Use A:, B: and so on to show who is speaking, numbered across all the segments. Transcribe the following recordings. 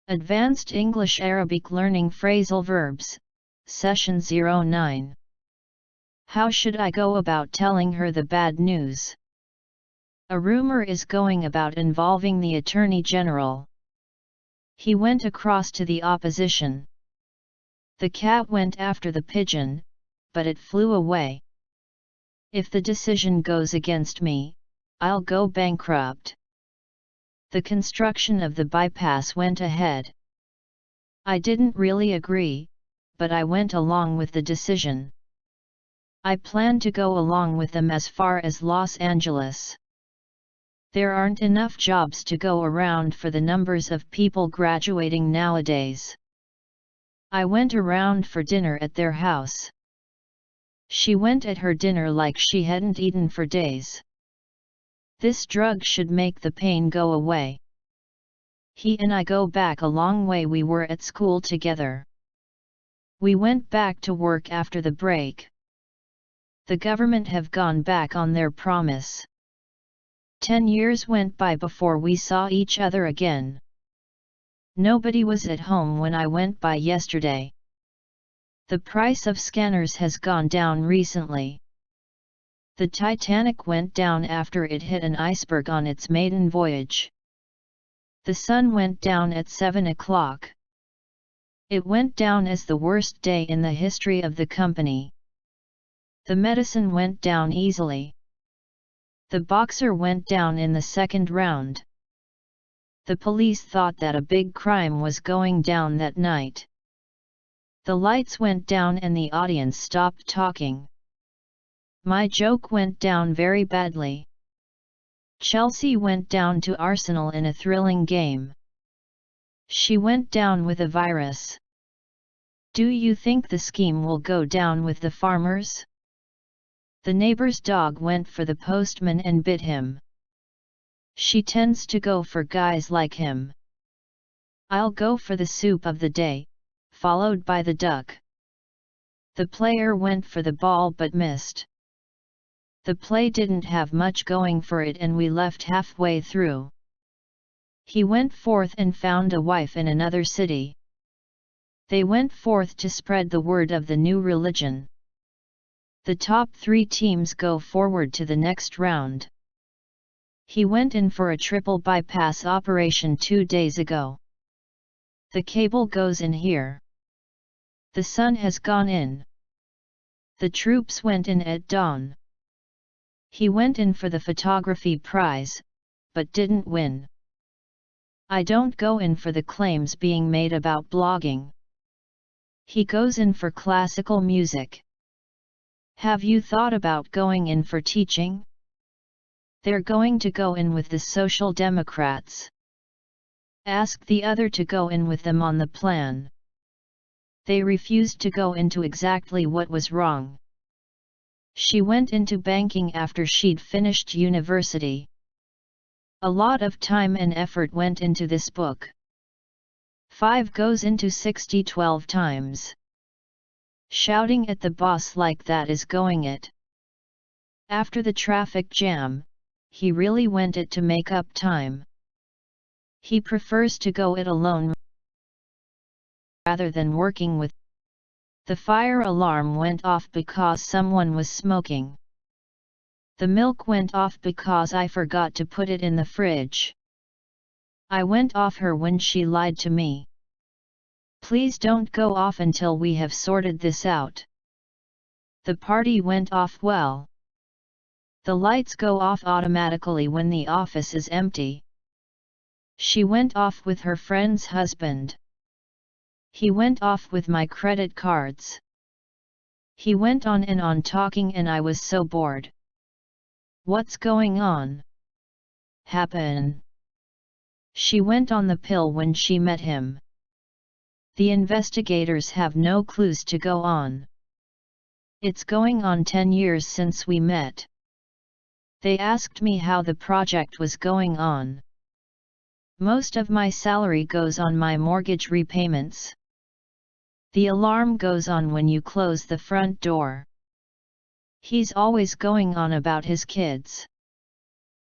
A: Advanced English Arabic Learning Phrasal Verbs, Session 09. How should I go about telling her the bad news? A rumor is going about involving the Attorney General. He went across to the opposition. The cat went after the pigeon, but it flew away. If the decision goes against me, I'll go bankrupt. The construction of the bypass went ahead. I didn't really agree, but I went along with the decision. I plan to go along with them as far as Los Angeles. There aren't enough jobs to go around for the numbers of people graduating nowadays. I went around for dinner at their house. She went at her dinner like she hadn't eaten for days. This drug should make the pain go away. He and I go back a long way. We were at school together. We went back to work after the break. The government have gone back on their promise. 10 years went by before we saw each other again. Nobody was at home when I went by yesterday. The price of scanners has gone down recently. The Titanic went down after it hit an iceberg on its maiden voyage. The sun went down at 7 o'clock. It went down as the worst day in the history of the company. The medicine went down easily. The boxer went down in the second round. The police thought that a big crime was going down that night. The lights went down and the audience stopped talking. My joke went down very badly. Chelsea went down to Arsenal in a thrilling game. She went down with a virus. Do you think the scheme will go down with the farmers? The neighbor's dog went for the postman and bit him. She tends to go for guys like him. I'll go for the soup of the day, followed by the duck. The player went for the ball but missed. The play didn't have much going for it and we left halfway through. He went forth and found a wife in another city. They went forth to spread the word of the new religion. The top 3 teams go forward to the next round. He went in for a triple bypass operation 2 days ago. The cable goes in here. The sun has gone in. The troops went in at dawn. He went in for the photography prize, but didn't win. I don't go in for the claims being made about blogging. He goes in for classical music. Have you thought about going in for teaching? They're going to go in with the Social Democrats. Ask the other to go in with them on the plan. They refused to go into exactly what was wrong. She went into banking after she'd finished university. A lot of time and effort went into this book. 5 goes into 60 12 times. Shouting at the boss like that is going it. After the traffic jam, he really went it to make up time. He prefers to go it alone rather than working with. The fire alarm went off because someone was smoking. The milk went off because I forgot to put it in the fridge. I went off her when she lied to me. Please don't go off until we have sorted this out. The party went off well. The lights go off automatically when the office is empty. She went off with her friend's husband. He went off with my credit cards. He went on and on talking and I was so bored. What's going on? Happen. She went on the pill when she met him. The investigators have no clues to go on. It's going on 10 years since we met. They asked me how the project was going on. Most of my salary goes on my mortgage repayments. The alarm goes on when you close the front door. He's always going on about his kids.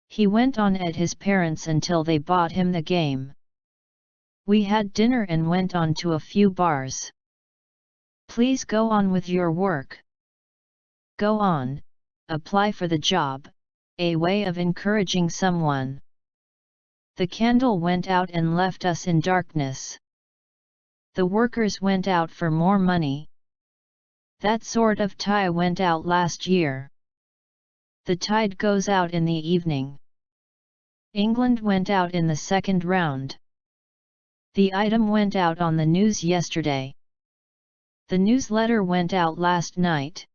A: He went on at his parents until they bought him the game. We had dinner and went on to a few bars. Please go on with your work. Go on, apply for the job, a way of encouraging someone. The candle went out and left us in darkness. The workers went out for more money. That sort of tie went out last year. The tide goes out in the evening. England went out in the second round. The item went out on the news yesterday. The newsletter went out last night.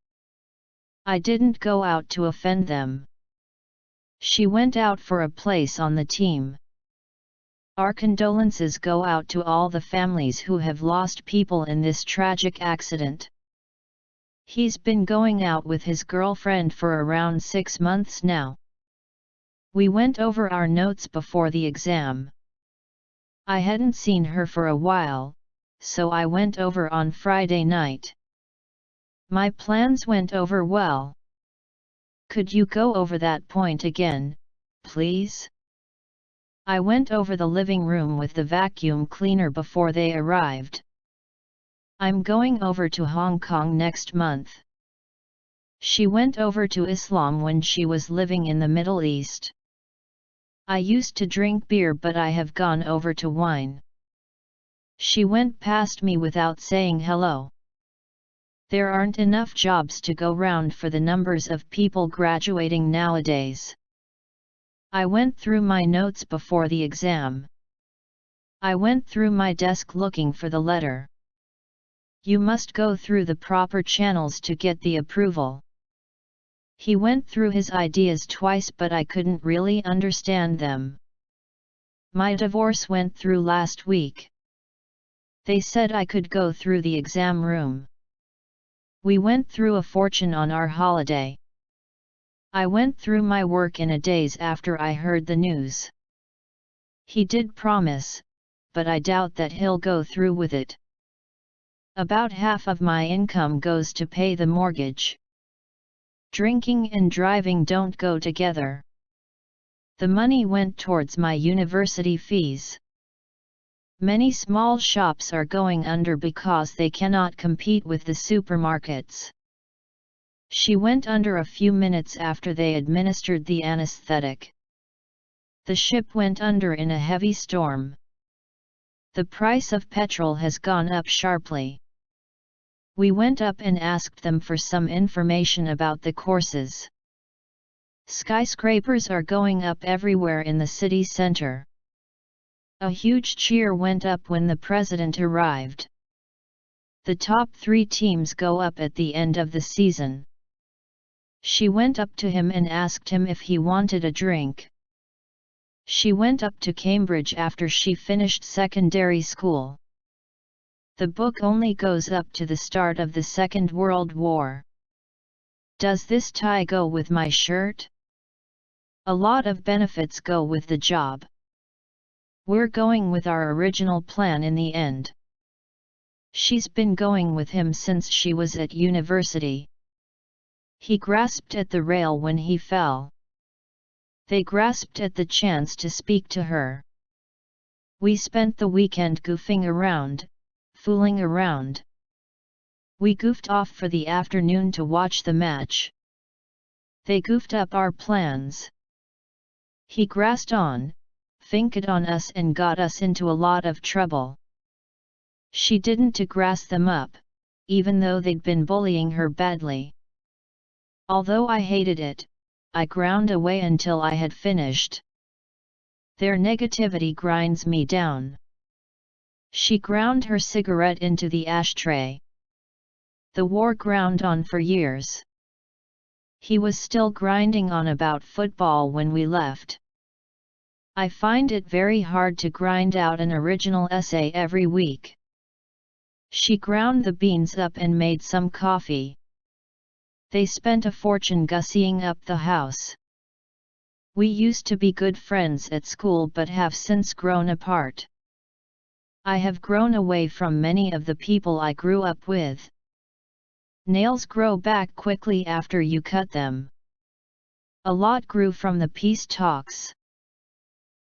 A: I didn't go out to offend them. She went out for a place on the team. Our condolences go out to all the families who have lost people in this tragic accident. He's been going out with his girlfriend for around 6 months now. We went over our notes before the exam. I hadn't seen her for a while, so I went over on Friday night. My plans went over well. Could you go over that point again, please? I went over the living room with the vacuum cleaner before they arrived. I'm going over to Hong Kong next month. She went over to Islam when she was living in the Middle East. I used to drink beer, but I have gone over to wine. She went past me without saying hello. There aren't enough jobs to go round for the numbers of people graduating nowadays. I went through my notes before the exam. I went through my desk looking for the letter. You must go through the proper channels to get the approval. He went through his ideas twice, but I couldn't really understand them. My divorce went through last week. They said I could go through the exam room. We went through a fortune on our holiday. I went through my work in a daze after I heard the news. He did promise, but I doubt that he'll go through with it. About half of my income goes to pay the mortgage. Drinking and driving don't go together. The money went towards my university fees. Many small shops are going under because they cannot compete with the supermarkets. She went under a few minutes after they administered the anesthetic. The ship went under in a heavy storm. The price of petrol has gone up sharply. We went up and asked them for some information about the courses. Skyscrapers are going up everywhere in the city center. A huge cheer went up when the president arrived. The top 3 teams go up at the end of the season. She went up to him and asked him if he wanted a drink. She went up to Cambridge after she finished secondary school. The book only goes up to the start of the Second World War. Does this tie go with my shirt? A lot of benefits go with the job. We're going with our original plan in the end. She's been going with him since she was at university. He grasped at the rail when he fell. They grasped at the chance to speak to her. We spent the weekend goofing around, fooling around. We goofed off for the afternoon to watch the match. They goofed up our plans. He grasped on, finked on us and got us into a lot of trouble. She didn't to grasp them up, even though they'd been bullying her badly. Although I hated it, I ground away until I had finished. Their negativity grinds me down. She ground her cigarette into the ashtray. The war ground on for years. He was still grinding on about football when we left. I find it very hard to grind out an original essay every week. She ground the beans up and made some coffee. They spent a fortune gussying up the house. We used to be good friends at school but have since grown apart. I have grown away from many of the people I grew up with. Nails grow back quickly after you cut them. A lot grew from the peace talks.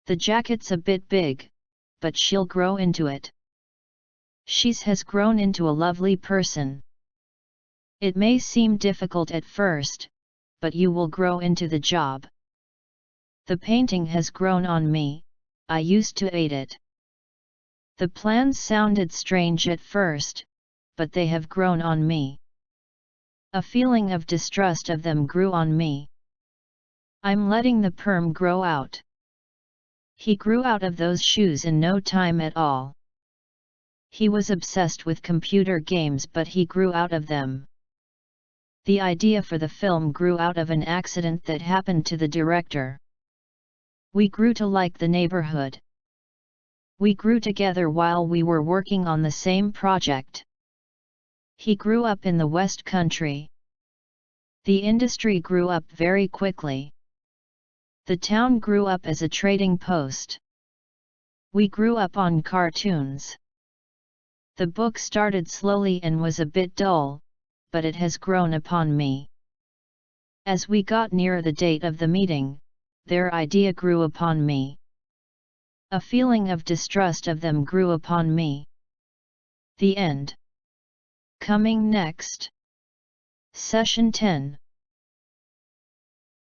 A: The jacket's a bit big, but she'll grow into it. She's has grown into a lovely person. It may seem difficult at first, but you will grow into the job. The painting has grown on me, I used to hate it. The plans sounded strange at first, but they have grown on me. A feeling of distrust of them grew on me. I'm letting the perm grow out. He grew out of those shoes in no time at all. He was obsessed with computer games, but he grew out of them. The idea for the film grew out of an accident that happened to the director. We grew to like the neighborhood. We grew together while we were working on the same project. He grew up in the West Country. The industry grew up very quickly. The town grew up as a trading post. We grew up on cartoons. The book started slowly and was a bit dull, but it has grown upon me. As we got near the date of the meeting, their idea grew upon me. A feeling of distrust of them grew upon me. The end. Coming next. Session 10.